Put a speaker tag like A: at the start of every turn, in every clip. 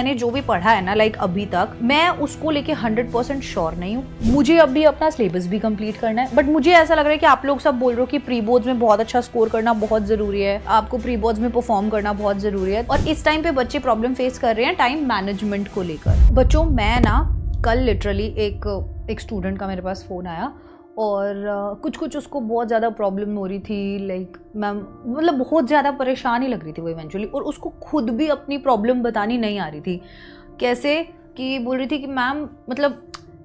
A: मैंने जो भी पढ़ा है ना लाइक अभी तक, मैं उसको लेके 100% श्योर नहीं हूँ। मुझे अभी अपना सिलेबस भी कंप्लीट करना है, बट मुझे ऐसा लग रहा है कि आप लोग सब बोल रहे हो कि प्री बोर्ड्स में बहुत अच्छा स्कोर करना बहुत जरूरी है, आपको प्री बोर्ड्स में परफॉर्म करना बहुत जरूरी है। और इस टाइम पे बच्चे प्रॉब्लम फेस कर रहे हैं टाइम मैनेजमेंट को लेकर। बच्चों, मैं ना कल लिटरली एक स्टूडेंट का मेरे पास फ़ोन आया और कुछ उसको बहुत ज़्यादा प्रॉब्लम हो रही थी, लाइक मैम मतलब बहुत ज़्यादा परेशान ही लग रही थी वो इवेंचुअली, और उसको खुद भी अपनी प्रॉब्लम बतानी नहीं आ रही थी। कैसे कि बोल रही थी कि मैम मतलब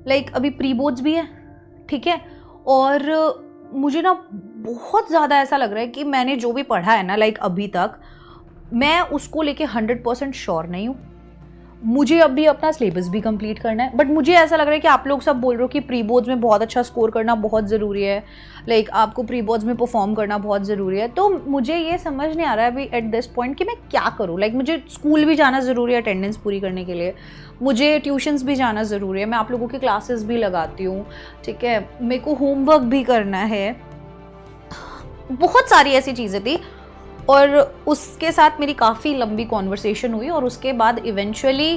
A: लाइक अभी प्री बोर्ड्स भी है, ठीक है, और मुझे ना बहुत ज़्यादा ऐसा लग रहा है कि मैंने जो भी पढ़ा है ना लाइक अभी तक, मैं उसको लेके 100% श्योर नहीं हूँ। मुझे अभी अपना सिलेबस भी कंप्लीट करना है, बट मुझे ऐसा लग रहा है कि आप लोग सब बोल रहे हो कि प्री बोर्ड्स में बहुत अच्छा स्कोर करना बहुत ज़रूरी है, लाइक आपको प्री बोर्ड्स में परफॉर्म करना बहुत ज़रूरी है। तो मुझे ये समझ नहीं आ रहा है अभी एट दिस पॉइंट कि मैं क्या करूँ। लाइक मुझे स्कूल भी जाना ज़रूरी है अटेंडेंस पूरी करने के लिए, मुझे ट्यूशन्स भी जाना ज़रूरी है, मैं आप लोगों की क्लासेस भी लगाती हूँ, ठीक है, मेरे को होमवर्क भी करना है, बहुत सारी ऐसी चीज़ें थी। और उसके साथ मेरी काफ़ी लंबी कॉन्वर्सेशन हुई और उसके बाद इवेंचुअली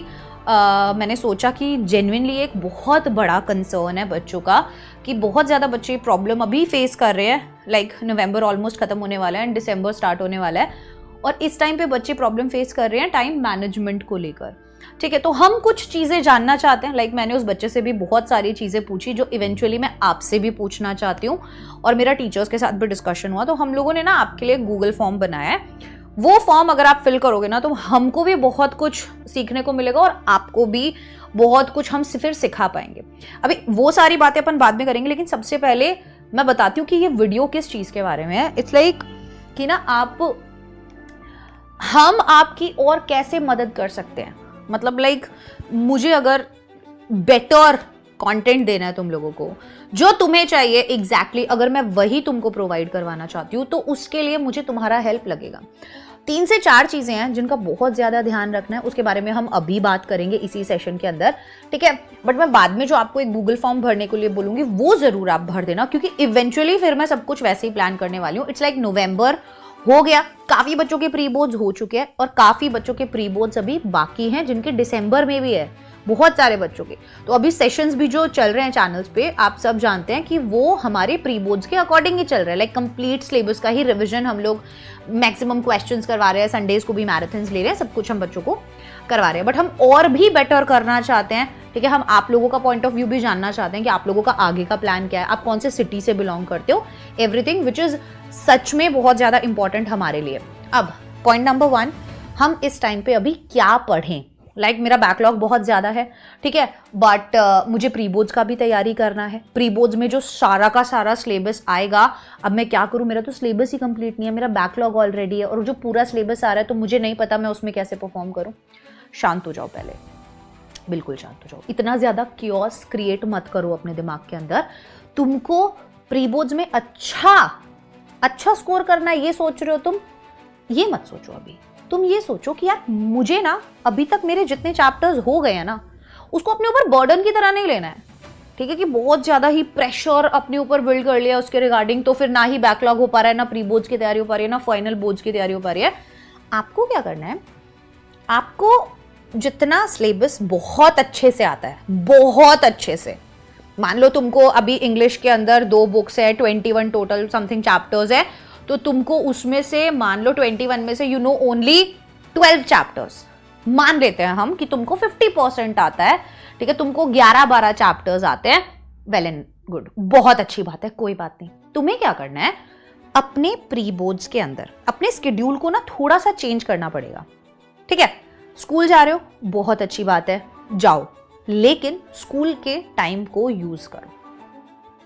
A: मैंने सोचा कि जेन्युइनली एक बहुत बड़ा कंसर्न है बच्चों का, कि बहुत ज़्यादा बच्चे प्रॉब्लम अभी फेस कर रहे हैं। लाइक नवंबर ऑलमोस्ट ख़त्म होने वाला है एंड दिसंबर स्टार्ट होने वाला है, और इस टाइम पे बच्चे प्रॉब्लम फेस कर रहे हैं टाइम मैनेजमेंट को लेकर, ठीक है। तो हम कुछ चीज़ें जानना चाहते हैं, लाइक मैंने उस बच्चे से भी बहुत सारी चीज़ें पूछी जो इवेंचुअली मैं आपसे भी पूछना चाहती हूँ, और मेरा टीचर्स के साथ भी डिस्कशन हुआ। तो हम लोगों ने ना आपके लिए गूगल फॉर्म बनाया है, वो फॉर्म अगर आप फिल करोगे ना तो हमको भी बहुत कुछ सीखने को मिलेगा और आपको भी बहुत कुछ हम फिर सिखा पाएंगे। अभी वो सारी बातें अपन बाद में करेंगे, लेकिन सबसे पहले मैं बताती हूँ कि ये वीडियो किस चीज़ के बारे में है। इट्स लाइक कि ना हम आपकी और कैसे मदद कर सकते हैं, मतलब लाइक मुझे अगर बेटर कंटेंट देना है तुम लोगों को, जो तुम्हें चाहिए एग्जैक्टली अगर मैं वही तुमको प्रोवाइड करवाना चाहती हूँ, तो उसके लिए मुझे तुम्हारा हेल्प लगेगा। 3 से 4 चीजें हैं जिनका बहुत ज्यादा ध्यान रखना है, उसके बारे में हम अभी बात करेंगे इसी सेशन के अंदर, ठीक है। बट मैं बाद में जो आपको एक गूगल फॉर्म भरने के लिए बोलूंगी वो जरूर आप भर देना, क्योंकि इवेंचुअली फिर मैं सब कुछ वैसे ही प्लान करने वाली हूँ। इट्स लाइक नवंबर हो गया, काफी बच्चों के प्री बोर्ड्स हो चुके हैं और काफी बच्चों के प्री बोर्ड्स अभी बाकी हैं जिनके दिसंबर में भी है, बहुत सारे बच्चों के। तो अभी सेशंस भी जो चल रहे हैं चैनल्स पे, आप सब जानते हैं कि वो हमारे प्री बोर्ड्स के अकॉर्डिंग ही चल रहे हैं। लाइक कंप्लीट सिलेबस का ही रिवीजन हम लोग, मैक्सिमम क्वेश्चंस करवा रहे हैं, संडेज को भी मैराथन्स ले रहे हैं, सब कुछ हम बच्चों को करवा रहे हैं। बट हम और भी बेटर करना चाहते हैं, ठीक है। हम आप लोगों का पॉइंट ऑफ व्यू भी जानना चाहते हैं कि आप लोगों का आगे का प्लान क्या है, आप कौन से सिटी से बिलोंग करते हो, एवरीथिंग विच इज सच में बहुत ज्यादा इंपॉर्टेंट हमारे लिए। अब पॉइंट नंबर 1, हम इस टाइम पे अभी क्या पढ़ें। लाइक मेरा बैकलॉग बहुत ज़्यादा है, ठीक है, बट मुझे प्री बोर्ड्स का भी तैयारी करना है। प्री बोर्ड्स में जो सारा का सारा सिलेबस आएगा, अब मैं क्या करूँ, मेरा तो सिलेबस ही कंप्लीट नहीं है, मेरा बैकलॉग ऑलरेडी है, और जो पूरा सिलेबस आ रहा है तो मुझे नहीं पता मैं उसमें कैसे परफॉर्म करूँ। शांत हो जाओ पहले, बिल्कुल शांत हो जाओ, इतना ज़्यादा क्योस क्रिएट मत करो अपने दिमाग के अंदर। तुमको प्री बोर्ड्स में अच्छा स्कोर करना है, ये सोच रहे हो तुम, ये मत सोचो। अभी तुम ये सोचो कि यार मुझे ना अभी तक मेरे जितने चैप्टर्स हो गए हैं ना, उसको अपने ऊपर बर्डन की तरह नहीं लेना है, ठीक है, कि बहुत ज्यादा ही प्रेशर अपने ऊपर बिल्ड कर लिया उसके रिगार्डिंग, तो फिर ना ही बैकलॉग हो पा रहा है, ना प्री बोर्ड्स की तैयारी हो पा रही है, ना फाइनल बोर्ड्स की तैयारी हो पा रही है। आपको क्या करना है, आपको जितना सिलेबस बहुत अच्छे से आता है, बहुत अच्छे से, मान लो तुमको अभी इंग्लिश के अंदर 2 बुक्स है, 21 टोटल समथिंग चैप्टर्स है, तो तुमको उसमें से मान लो 21 में से यू नो ओनली 12 चैप्टर्स, मान लेते हैं हम कि तुमको 50% आता है, ठीक है, तुमको 11-12 चैप्टर्स आते हैं, वेल एंड गुड, बहुत अच्छी बात है, कोई बात नहीं। तुम्हें क्या करना है, अपने प्री बोर्ड्स के अंदर अपने स्केड्यूल को ना थोड़ा सा चेंज करना पड़ेगा, ठीक है। स्कूल जा रहे हो, बहुत अच्छी बात है, जाओ, लेकिन स्कूल के टाइम को यूज करो,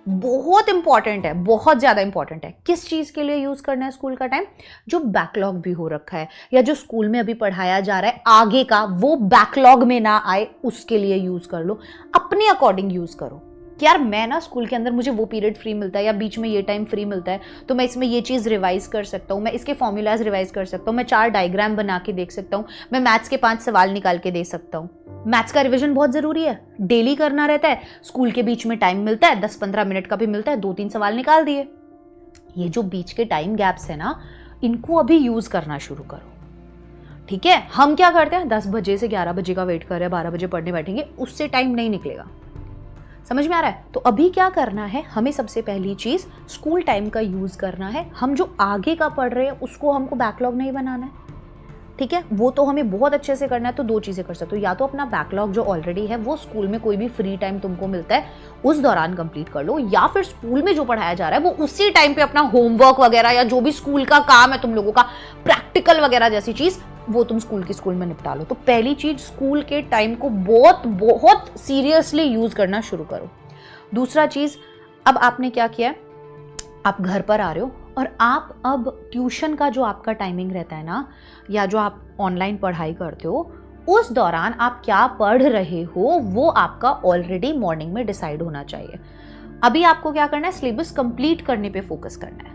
A: बहुत इंपॉर्टेंट है, बहुत ज्यादा इंपॉर्टेंट है। किस चीज के लिए यूज करना है स्कूल का टाइम, जो बैकलॉग भी हो रखा है या जो स्कूल में अभी पढ़ाया जा रहा है आगे का, वो बैकलॉग में ना आए, उसके लिए यूज कर लो, अपने अकॉर्डिंग यूज करो कि यार मैं ना स्कूल के अंदर मुझे वो पीरियड फ्री मिलता है या बीच में ये टाइम फ्री मिलता है, तो मैं इसमें ये चीज़ रिवाइज कर सकता हूँ, मैं इसके फॉर्मूलाज रिवाइज कर सकता हूँ, मैं 4 डायग्राम बना के देख सकता हूँ, मैं मैथ्स के 5 सवाल निकाल के दे सकता हूँ। मैथ्स का रिवीजन बहुत जरूरी है, डेली करना रहता है, स्कूल के बीच में टाइम मिलता है, 10-15 मिनट का भी मिलता है, 2-3 सवाल निकाल दिए। ये जो बीच के टाइम गैप्स है ना, इनको अभी यूज करना शुरू करो, ठीक है, हम क्या करते हैं 10 बजे से 11 बजे का वेट कर रहे हैं, 12 बजे पढ़ने बैठेंगे, उससे टाइम नहीं निकलेगा। समझ में आ रहा है? तो अभी क्या करना है, हमें सबसे पहली चीज स्कूल टाइम का यूज करना है। हम जो आगे का पढ़ रहे हैं उसको हमको बैकलॉग नहीं बनाना है, ठीक है, वो तो हमें बहुत अच्छे से करना है। तो 2 चीजें कर सकते हो, या तो अपना बैकलॉग जो ऑलरेडी है वो स्कूल में कोई भी फ्री टाइम तुमको मिलता है उस दौरान कंप्लीट कर लो, या फिर स्कूल में जो पढ़ाया जा रहा है वो उसी टाइम पे अपना होमवर्क वगैरह या जो भी स्कूल का काम है तुम लोगों का, प्रैक्टिकल वगैरह जैसी चीज, वो तुम स्कूल में निपटा लो। तो पहली चीज, स्कूल के टाइम को बहुत बहुत सीरियसली यूज करना शुरू करो। दूसरा चीज, अब आपने क्या किया, आप घर पर आ रहे हो और आप अब ट्यूशन का जो आपका टाइमिंग रहता है ना, या जो आप ऑनलाइन पढ़ाई करते हो, उस दौरान आप क्या पढ़ रहे हो वो आपका ऑलरेडी मॉर्निंग में डिसाइड होना चाहिए। अभी आपको क्या करना है, सिलेबस कंप्लीट करने पे फोकस करना है,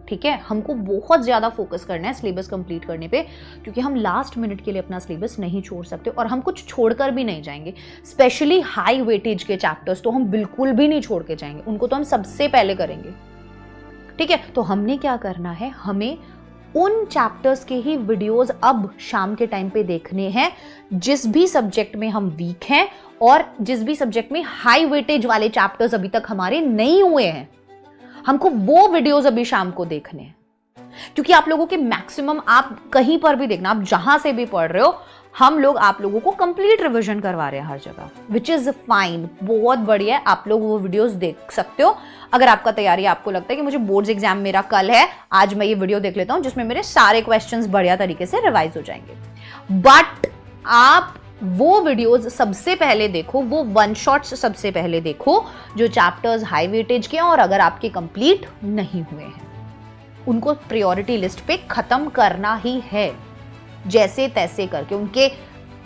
A: ठीक है, हमको बहुत ज्यादा फोकस करना है सिलेबस कंप्लीट करने पे, क्योंकि हम लास्ट मिनट के लिए अपना सिलेबस नहीं छोड़ सकते और हम कुछ छोड़कर भी नहीं जाएंगे। स्पेशली हाई वेटेज के चैप्टर्स तो हम बिल्कुल भी नहीं छोड़ के जाएंगे, उनको तो हम सबसे पहले करेंगे, ठीक है। तो हमने क्या करना है, हमें उन चैप्टर्स के ही वीडियोस अब शाम के टाइम पे देखने हैं जिस भी सब्जेक्ट में हम वीक हैं और जिस भी सब्जेक्ट में हाई वेटेज वाले चैप्टर्स अभी तक हमारे नहीं हुए हैं, हमको वो वीडियोस अभी शाम को देखने हैं। क्योंकि आप लोगों के मैक्सिमम, आप कहीं पर भी देखना, आप जहां से भी पढ़ रहे हो, हम लोग आप लोगों को कंप्लीट रिवीजन करवा रहे हैं हर जगह, विच इज फाइन, बहुत बढ़िया है। आप लोग वो वीडियोस देख सकते हो। अगर आपका तैयारी, आपको लगता है कि मुझे बोर्ड्स एग्जाम मेरा कल है, आज मैं ये वीडियो देख लेता हूं जिसमें मेरे सारे क्वेश्चंस बढ़िया तरीके से रिवाइज हो जाएंगे, बट आप वो वीडियोस सबसे पहले देखो, वो वन शॉट्स सबसे पहले देखो जो चैप्टर्स हाई वेटेज के हैं, और अगर आपके कंप्लीट नहीं हुए हैं उनको प्रायोरिटी लिस्ट पे खत्म करना ही है, जैसे तैसे करके उनके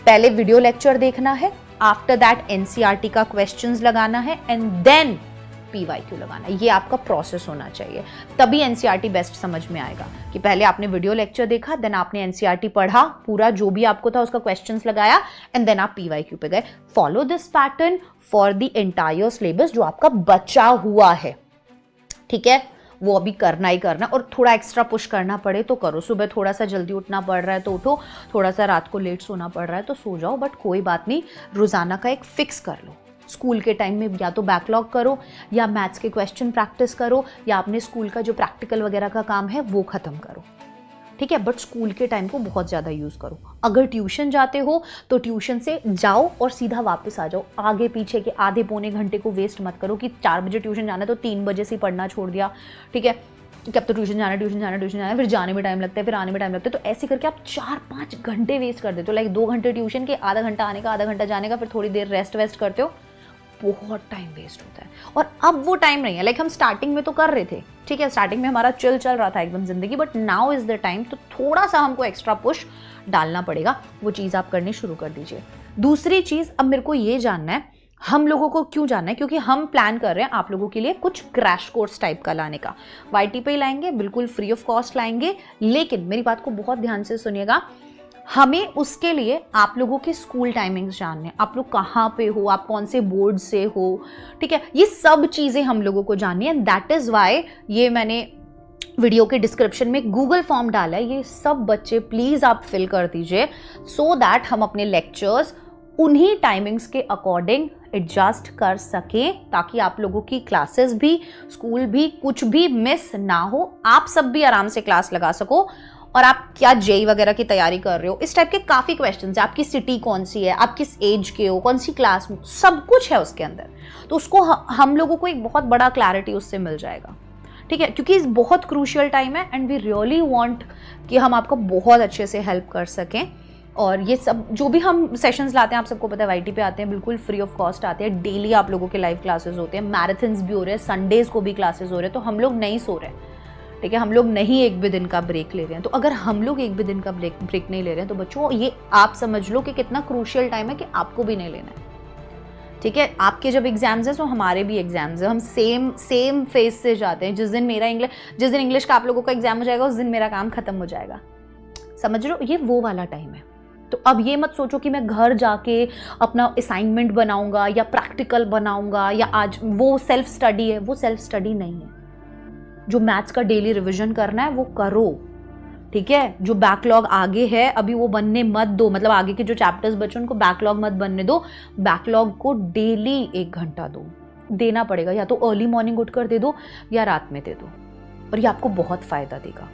A: पहले वीडियो लेक्चर देखना है, आफ्टर दैट एनसीईआरटी का क्वेश्चंस लगाना है, एंड देन पीवाईक्यू लगाना है। ये आपका प्रोसेस होना चाहिए, तभी एनसीईआरटी बेस्ट समझ में आएगा। कि पहले आपने वीडियो लेक्चर देखा, देन आपने एनसीईआरटी पढ़ा, पूरा जो भी आपको था उसका क्वेश्चंस लगाया, एंड देन आप पीवाईक्यू पे गए। Follow this pattern for the entire syllabus जो आपका बचा हुआ है, ठीक है, वो अभी करना ही करना। और थोड़ा एक्स्ट्रा पुश करना पड़े तो करो, सुबह थोड़ा सा जल्दी उठना पड़ रहा है तो उठो, थोड़ा सा रात को लेट सोना पड़ रहा है तो सो जाओ, बट कोई बात नहीं, रोजाना का एक फिक्स कर लो। स्कूल के टाइम में या तो बैकलॉग करो, या मैथ्स के क्वेश्चन प्रैक्टिस करो, या अपने स्कूल का जो प्रैक्टिकल वगैरह का काम है वो खत्म करो, ठीक है, बट स्कूल के टाइम को बहुत ज़्यादा यूज़ करो। अगर ट्यूशन जाते हो तो ट्यूशन से जाओ और सीधा वापस आ जाओ, आगे पीछे के आधे पौने घंटे को वेस्ट मत करो कि 4 बजे ट्यूशन जाना है तो 3 बजे से पढ़ना छोड़ दिया, ठीक है, कि अब तो ट्यूशन जाना है, फिर जाने में टाइम लगता है, फिर आने में टाइम लगता है, तो ऐसे करके आप 4-5 घंटे वेस्ट कर देते हो। लाइक 2 घंटे ट्यूशन के, आधा घंटा आने का, आधा घंटा जाने का, फिर थोड़ी देर रेस्ट वेस्ट करते हो, बहुत टाइम वेस्ट होता है। और अब वो टाइम नहीं है, लाइक हम स्टार्टिंग में तो कर रहे थे, ठीक है, स्टार्टिंग में हमारा चल रहा था एकदम जिंदगी, but now is the time, तो थोड़ा सा हमको एक्स्ट्रा पुश डालना पड़ेगा, वो चीज़ आप करनी शुरू कर दीजिए। दूसरी चीज़, अब मेरे को ये जानना है, हम लोगों को क्यों जानना है, क्योंकि हम प्लान कर रहे हैं आप लोगों के लिए कुछ क्रैश कोर्स टाइप का लाने का। YT पे ही लाएंगे, बिल्कुल फ्री ऑफ कॉस्ट लाएंगे, लेकिन मेरी बात को बहुत ध्यान से सुनिएगा, हमें उसके लिए आप लोगों के स्कूल टाइमिंग्स जानने, आप लोग कहाँ पे हो, आप कौन से बोर्ड से हो, ठीक है, ये सब चीज़ें हम लोगों को जाननी है। दैट इज़ वाई ये मैंने वीडियो के डिस्क्रिप्शन में गूगल फॉर्म डाला है, ये सब बच्चे प्लीज़ आप फिल कर दीजिए, सो दैट हम अपने लेक्चर्स उन्हीं टाइमिंग्स के अकॉर्डिंग एडजस्ट कर सकें, ताकि आप लोगों की क्लासेस भी, स्कूल भी, कुछ भी मिस ना हो, आप सब भी आराम से क्लास लगा सको। और आप क्या जेई वगैरह की तैयारी कर रहे हो, इस टाइप के काफ़ी क्वेश्चंस है, आपकी सिटी कौन सी है, आप किस एज के हो, कौन सी क्लास में, सब कुछ है उसके अंदर, तो उसको हम लोगों को एक बहुत बड़ा क्लैरिटी उससे मिल जाएगा, ठीक है, क्योंकि इस बहुत क्रूशियल टाइम है एंड वी रियली वांट कि हम आपको बहुत अच्छे से हेल्प कर सकें। और ये सब जो भी हम सेशंस लाते हैं, आप सबको पता है YT पे आते हैं, बिल्कुल फ्री ऑफ कॉस्ट आते हैं, डेली आप लोगों के लाइव क्लासेस होते हैं, मैराथन्स भी हो रहे हैं, संडेज को भी क्लासेस हो रहे हैं, तो हम लोग नहीं सो रहे हैं, ठीक है, हम लोग नहीं एक भी दिन का ब्रेक ले रहे हैं। तो अगर हम लोग एक भी दिन का ब्रेक नहीं ले रहे हैं तो बच्चों ये आप समझ लो कि कितना क्रूशियल टाइम है कि आपको भी नहीं लेना है, ठीक है। आपके जब एग्जाम्स हैं तो हमारे भी एग्जाम्स हैं, हम सेम फेज से जाते हैं। जिस दिन इंग्लिश का आप लोगों का एग्जाम हो जाएगा उस दिन मेरा काम खत्म हो जाएगा, समझ लो, ये वो वाला टाइम है। तो अब ये मत सोचो कि मैं घर जाके अपना असाइनमेंट बनाऊंगा या प्रैक्टिकल बनाऊंगा, या आज वो सेल्फ स्टडी है, वो सेल्फ स्टडी नहीं है। जो मैथ्स का डेली रिवीजन करना है वो करो, ठीक है। जो बैकलॉग आगे है अभी वो बनने मत दो, मतलब आगे के जो चैप्टर्स बचे उनको बैकलॉग मत बनने दो। बैकलॉग को डेली 1 घंटा देना पड़ेगा, या तो अर्ली मॉर्निंग उठकर दे दो या रात में दे दो, और ये आपको बहुत फायदा देगा।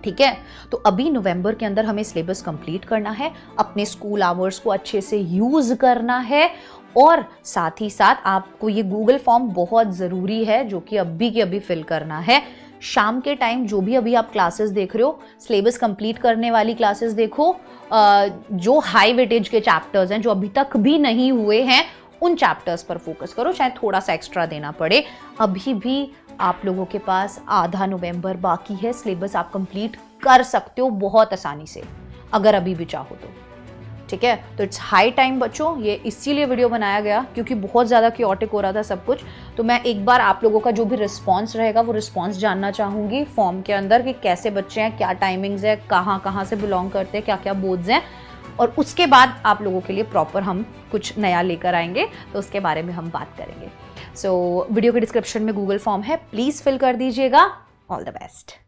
A: ठीक है, तो अभी नवंबर के अंदर हमें सिलेबस कंप्लीट करना है, अपने स्कूल आवर्स को अच्छे से यूज करना है, और साथ ही साथ आपको ये गूगल फॉर्म बहुत ज़रूरी है जो कि अभी के अभी फिल करना है। शाम के टाइम जो भी अभी आप क्लासेस देख रहे हो, सिलेबस कंप्लीट करने वाली क्लासेस देखो, जो हाई वेटेज के चैप्टर्स हैं जो अभी तक भी नहीं हुए हैं उन चैप्टर्स पर फोकस करो, चाहे थोड़ा सा एक्स्ट्रा देना पड़े। अभी भी आप लोगों के पास आधा नवंबर बाकी है, सिलेबस आप कंप्लीट कर सकते हो बहुत आसानी से अगर अभी भी चाहो तो। ठीक है, तो इट्स हाई टाइम बच्चों, ये इसीलिए वीडियो बनाया गया क्योंकि बहुत ज़्यादा क्योटिक हो रहा था सब कुछ। तो मैं एक बार आप लोगों का जो भी रिस्पॉन्स रहेगा वो रिस्पॉन्स जानना चाहूँगी फॉर्म के अंदर कि कैसे बच्चे हैं, क्या टाइमिंग्स है, कहाँ कहाँ से बिलोंग करते हैं, क्या क्या बोर्ड्स हैं, और उसके बाद आप लोगों के लिए प्रॉपर हम कुछ नया लेकर आएंगे, तो उसके बारे में हम बात करेंगे। सो वीडियो के डिस्क्रिप्शन में गूगल फॉर्म है, प्लीज़ फिल कर दीजिएगा। All the best.